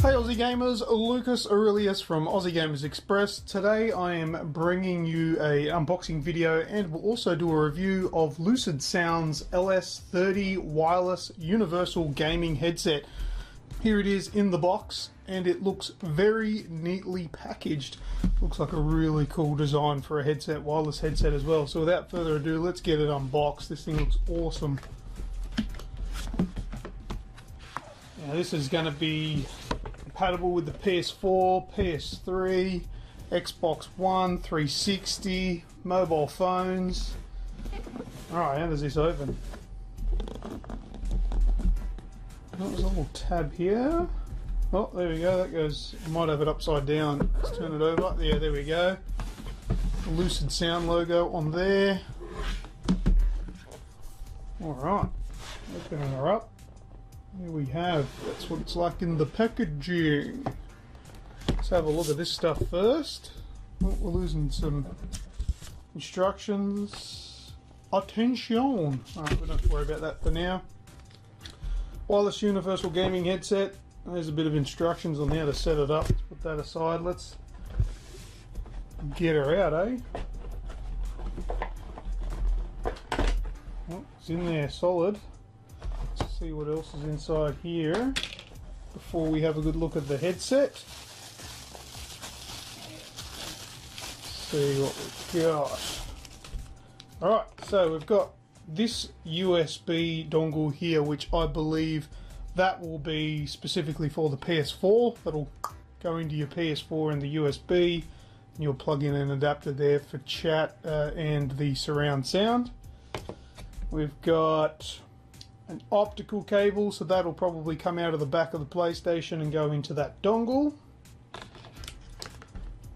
Hey Aussie gamers, Lucas Aurelius from Aussie Gamers Express. Today I am bringing you a unboxing video and we'll also do a review of Lucid Sound's LS30 Wireless Universal Gaming Headset. Here it is in the box and it looks very neatly packaged. Looks like a really cool design for a headset, wireless headset as well. So without further ado, let's get it unboxed. This thing looks awesome. Now this is going to be compatible with the PS4, PS3, Xbox One, 360, mobile phones. Alright, how does this open? Oh, there's a little tab here. Oh, there we go, that goes, I might have it upside down. Let's turn it over. Yeah, there we go. The Lucid Sound logo on there. Alright, opening her up. Here we have, that's what it's like in the packaging. Let's have a look at this stuff first. Oh, we're losing some instructions. Attention! Alright, we don't have to worry about that for now. Wireless Universal Gaming Headset. There's a bit of instructions on how to set it up. Let's put that aside. Let's get her out, eh? Oh, it's in there solid. Let's see what else is inside here before we have a good look at the headset. See what we've got. Alright, so we've got this USB dongle here, which I believe that will be specifically for the PS4. That'll go into your PS4 and the USB, and you'll plug in an adapter there for chat and the surround sound. We've got an optical cable, so that'll probably come out of the back of the PlayStation and go into that dongle.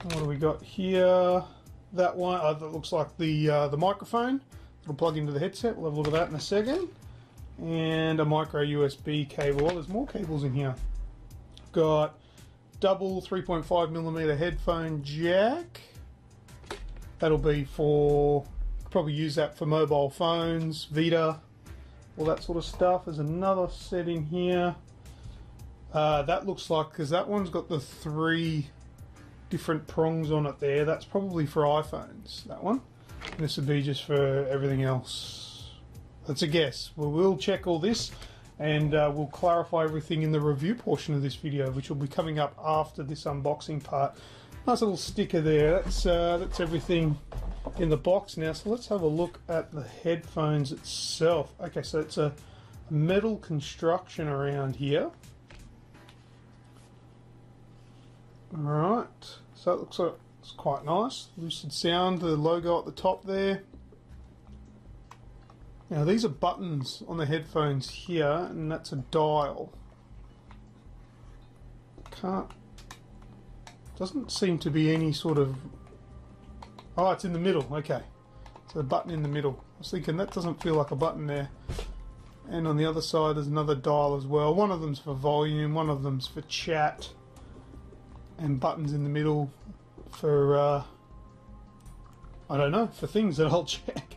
What do we got here? That one, that looks like the microphone. It'll plug into the headset. We'll have a look at that in a second. And a micro USB cable. Oh, there's more cables in here. Got double 3.5mm headphone jack. That'll be for, probably use that for mobile phones, Vita, all that sort of stuff. There's another set in here. That looks like, because that one's got the 3 different prongs on it there. That's probably for iPhones, that one. And this would be just for everything else. That's a guess. We'll check all this and we'll clarify everything in the review portion of this video, which will be coming up after this unboxing part. Nice little sticker there. That's everything in the box now. So let's have a look at the headphones itself. Okay, so it's a metal construction around here. Alright, so it looks like it's quite nice. Lucid Sound, the logo at the top there. Now these are buttons on the headphones here, and that's a dial. Doesn't seem to be any sort of... Oh, it's in the middle, okay. So the button in the middle. I was thinking that doesn't feel like a button there. And on the other side there's another dial as well. One of them's for volume, one of them's for chat. And buttons in the middle for, I don't know, for things that I'll check.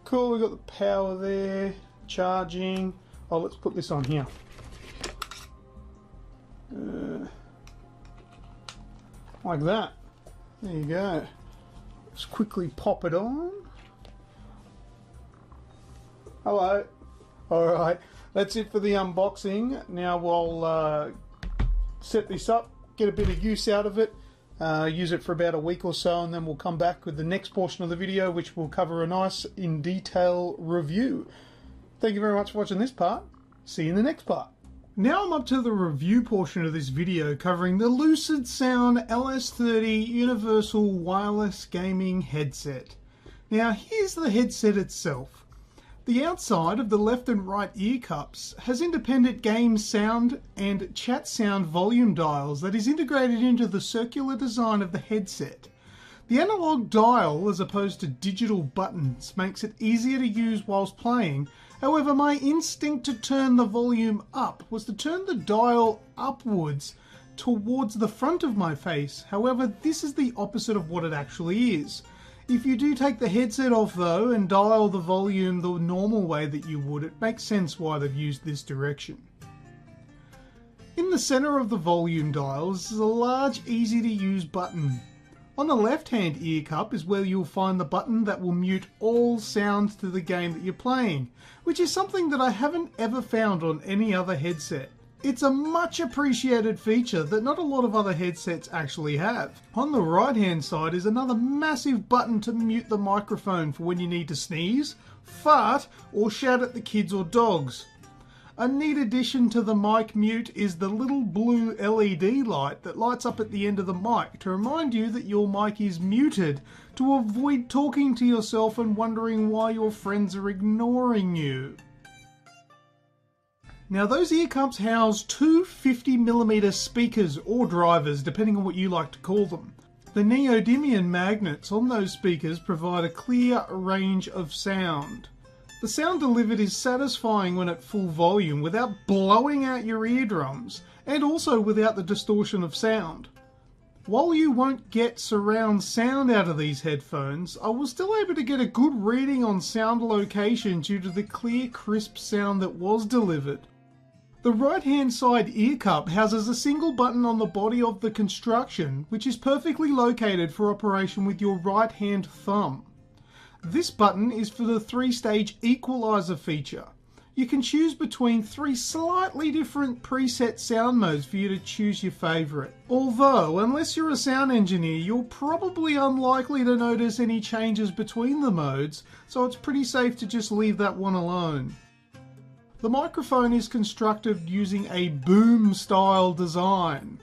Cool, we've got the power there, charging. Oh, let's put this on here. Like that. There you go. Just quickly pop it on. Hello. Alright, that's it for the unboxing. Now we'll set this up, get a bit of use out of it. Use it for about a week or so, and then we'll come back with the next portion of the video, which will cover a nice in detail review. Thank you very much for watching this part. See you in the next part. Now I'm up to the review portion of this video, covering the Lucid Sound LS30 Universal Wireless Gaming Headset. Now here's the headset itself. The outside of the left and right ear cups has independent game sound and chat sound volume dials that is integrated into the circular design of the headset. The analog dial, as opposed to digital buttons, makes it easier to use whilst playing. However, my instinct to turn the volume up was to turn the dial upwards towards the front of my face. However, this is the opposite of what it actually is. If you do take the headset off though and dial the volume the normal way that you would, it makes sense why they've used this direction. In the center of the volume dials is a large, easy to use button. On the left hand ear cup is where you'll find the button that will mute all sounds to the game that you're playing, which is something that I haven't ever found on any other headset. It's a much appreciated feature that not a lot of other headsets actually have. On the right hand side is another massive button to mute the microphone for when you need to sneeze, fart, or shout at the kids or dogs. A neat addition to the mic mute is the little blue LED light that lights up at the end of the mic to remind you that your mic is muted, to avoid talking to yourself and wondering why your friends are ignoring you. Now those ear cups house two 50mm speakers or drivers, depending on what you like to call them. The neodymium magnets on those speakers provide a clear range of sound. The sound delivered is satisfying when at full volume without blowing out your eardrums, and also without the distortion of sound. While you won't get surround sound out of these headphones, I was still able to get a good reading on sound location due to the clear, crisp sound that was delivered. The right hand side ear cup houses a single button on the body of the construction, which is perfectly located for operation with your right hand thumb. This button is for the 3-stage equalizer feature. You can choose between 3 slightly different preset sound modes for you to choose your favourite. Although, unless you're a sound engineer, you're probably unlikely to notice any changes between the modes, so it's pretty safe to just leave that one alone. The microphone is constructed using a boom style design.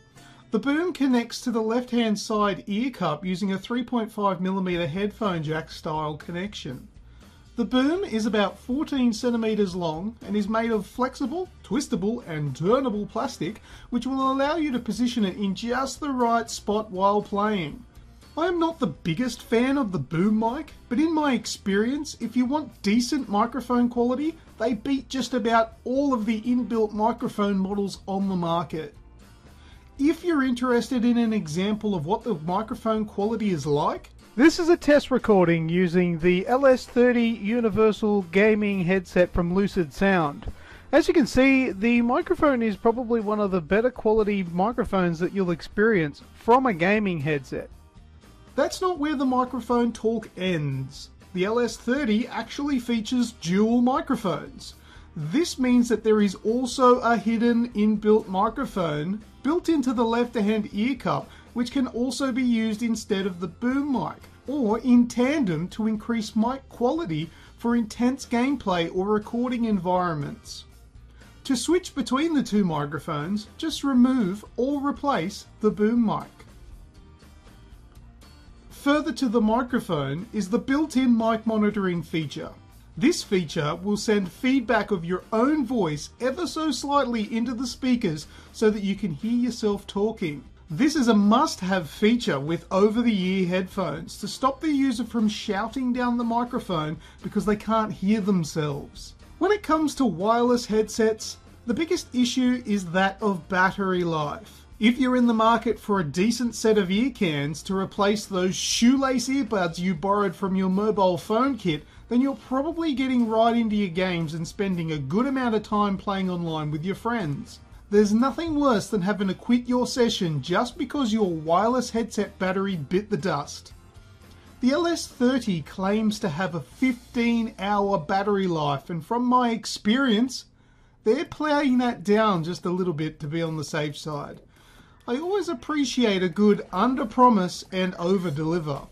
The boom connects to the left hand side ear cup using a 3.5mm headphone jack style connection. The boom is about 14 centimeters long and is made of flexible, twistable and turnable plastic, which will allow you to position it in just the right spot while playing. I am not the biggest fan of the boom mic, but in my experience, if you want decent microphone quality, they beat just about all of the inbuilt microphone models on the market. If you're interested in an example of what the microphone quality is like, this is a test recording using the LS30 Universal Gaming Headset from Lucid Sound. As you can see, the microphone is probably one of the better quality microphones that you'll experience from a gaming headset. That's not where the microphone talk ends. The LS30 actually features dual microphones. This means that there is also a hidden inbuilt microphone built into the left-hand ear cup, which can also be used instead of the boom mic, or in tandem to increase mic quality for intense gameplay or recording environments. To switch between the two microphones, just remove or replace the boom mic. Further to the microphone is the built-in mic monitoring feature. This feature will send feedback of your own voice ever so slightly into the speakers so that you can hear yourself talking. This is a must-have feature with over-the-ear headphones to stop the user from shouting down the microphone because they can't hear themselves. When it comes to wireless headsets, the biggest issue is that of battery life. If you're in the market for a decent set of ear cans to replace those shoelace earbuds you borrowed from your mobile phone kit, then you're probably getting right into your games and spending a good amount of time playing online with your friends. There's nothing worse than having to quit your session just because your wireless headset battery bit the dust. The LS30 claims to have a 15-hour battery life, and from my experience, they're playing that down just a little bit to be on the safe side. I always appreciate a good under-promise and over-deliver.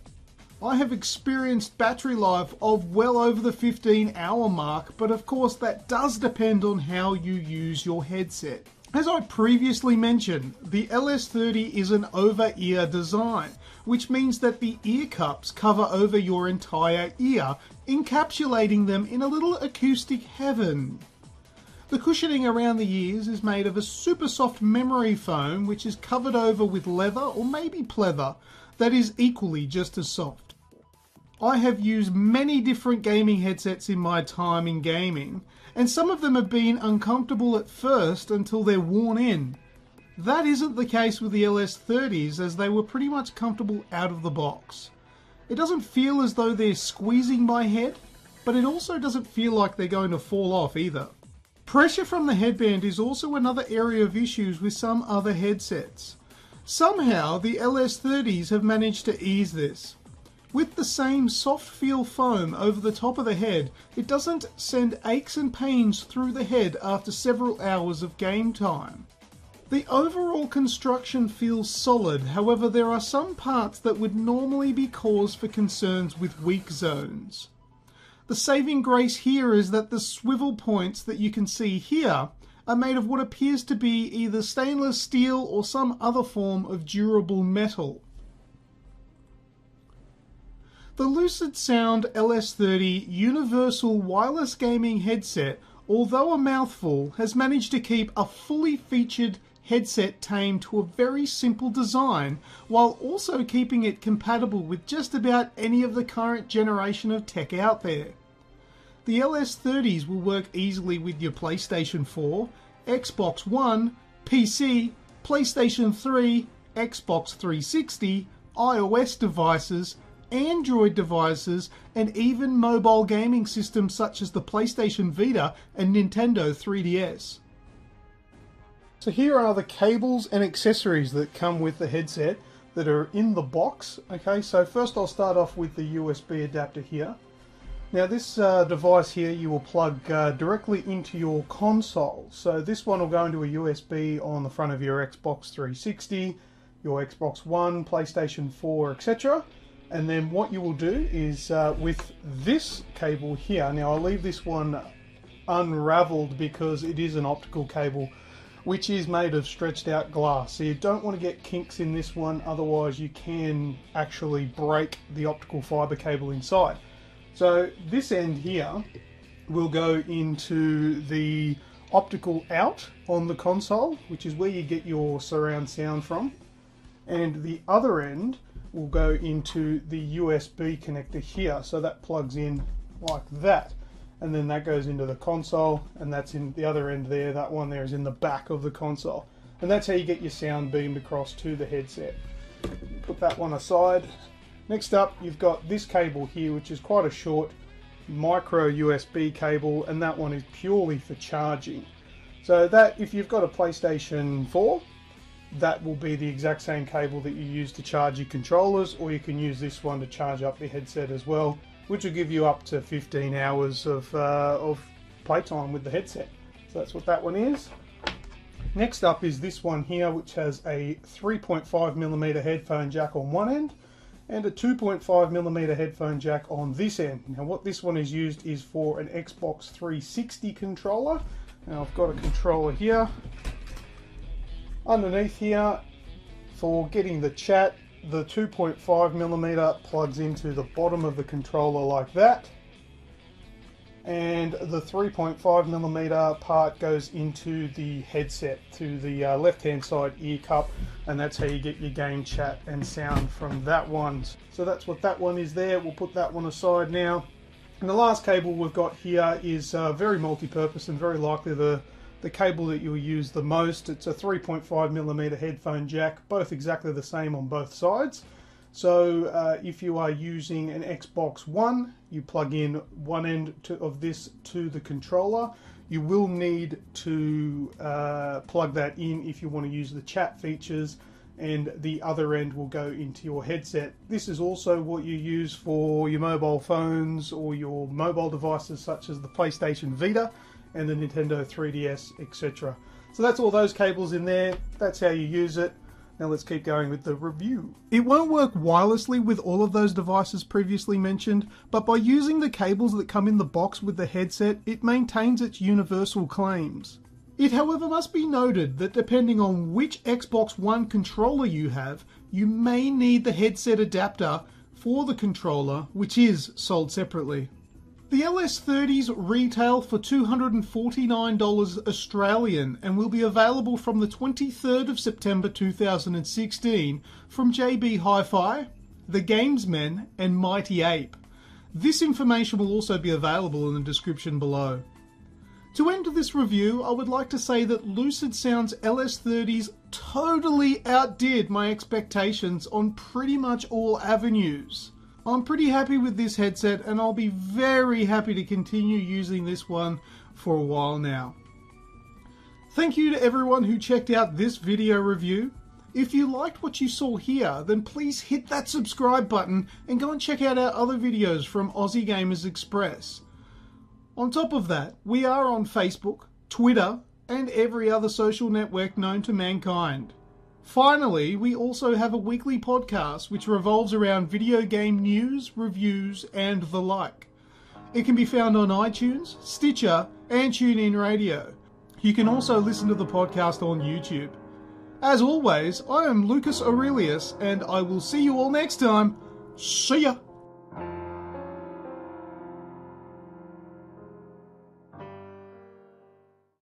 I have experienced battery life of well over the 15-hour mark, but of course that does depend on how you use your headset. As I previously mentioned, the LS30 is an over-ear design, which means that the ear cups cover over your entire ear, encapsulating them in a little acoustic heaven. The cushioning around the ears is made of a super soft memory foam which is covered over with leather or maybe pleather that is equally just as soft. I have used many different gaming headsets in my time in gaming, and some of them have been uncomfortable at first until they're worn in. That isn't the case with the LS30s, as they were pretty much comfortable out of the box. It doesn't feel as though they're squeezing my head, but it also doesn't feel like they're going to fall off either. Pressure from the headband is also another area of issues with some other headsets. Somehow the LS30s have managed to ease this. With the same soft feel foam over the top of the head, it doesn't send aches and pains through the head after several hours of game time. The overall construction feels solid, however there are some parts that would normally be cause for concerns with weak zones. The saving grace here is that the swivel points that you can see here are made of what appears to be either stainless steel or some other form of durable metal. The Lucid Sound LS30 Universal Wireless Gaming Headset, although a mouthful, has managed to keep a fully featured headset tamed to a very simple design, while also keeping it compatible with just about any of the current generation of tech out there. The LS30s will work easily with your PlayStation 4, Xbox One, PC, PlayStation 3, Xbox 360, iOS devices, Android devices, and even mobile gaming systems such as the PlayStation Vita and Nintendo 3DS. So here are the cables and accessories that come with the headset that are in the box. Okay, so first I'll start off with the USB adapter here. Now this device here you will plug directly into your console. So this one will go into a USB on the front of your Xbox 360, your Xbox One, PlayStation 4, etc. And then what you will do is with this cable here, now I'll leave this one unraveled because it is an optical cable which is made of stretched out glass. So you don't want to get kinks in this one, otherwise you can actually break the optical fiber cable inside. So this end here will go into the optical out on the console, which is where you get your surround sound from. And the other end will go into the USB connector here. So that plugs in like that. And then that goes into the console, and that's in the other end there. That one there is in the back of the console. And that's how you get your sound beamed across to the headset. Put that one aside. Next up, you've got this cable here, which is quite a short micro USB cable, and that one is purely for charging. So that, if you've got a PlayStation 4, that will be the exact same cable that you use to charge your controllers, or you can use this one to charge up the headset as well, which will give you up to 15 hours of playtime with the headset. So that's what that one is. Next up is this one here, which has a 3.5mm headphone jack on one end and a 2.5mm headphone jack on this end. Now what this one is used is for an Xbox 360 controller. Now I've got a controller here. Underneath here, for getting the chat, the 2.5mm plugs into the bottom of the controller like that. And the 3.5mm part goes into the headset, to the left hand side ear cup, and that's how you get your game chat and sound from that one. So that's what that one is there. We'll put that one aside now. And the last cable we've got here is very multi-purpose and very likely the cable that you'll use the most. It's a 3.5mm headphone jack, both exactly the same on both sides. So if you are using an Xbox One, you plug in one end of this to the controller. You will need to plug that in if you want to use the chat features, and the other end will go into your headset. This is also what you use for your mobile phones or your mobile devices such as the PlayStation Vita and the Nintendo 3DS, etc. So that's all those cables in there. That's how you use it. Now let's keep going with the review. It won't work wirelessly with all of those devices previously mentioned, but by using the cables that come in the box with the headset, it maintains its universal claims. It, however, must be noted that depending on which Xbox One controller you have, you may need the headset adapter for the controller, which is sold separately. The LS30s retail for $249 Australian and will be available from the 23rd of September 2016 from JB HiFi, the Gamesmen and Mighty Ape. This information will also be available in the description below. To end this review, I would like to say that Lucid Sound's LS30s totally outdid my expectations on pretty much all avenues. I'm pretty happy with this headset, and I'll be very happy to continue using this one for a while now. Thank you to everyone who checked out this video review. If you liked what you saw here, then please hit that subscribe button and go and check out our other videos from Aussie Gamers Express. On top of that, we are on Facebook, Twitter, and every other social network known to mankind. Finally, we also have a weekly podcast which revolves around video game news, reviews, and the like. It can be found on iTunes, Stitcher, and TuneIn Radio. You can also listen to the podcast on YouTube. As always, I am Lucas Aurelius, and I will see you all next time. See ya!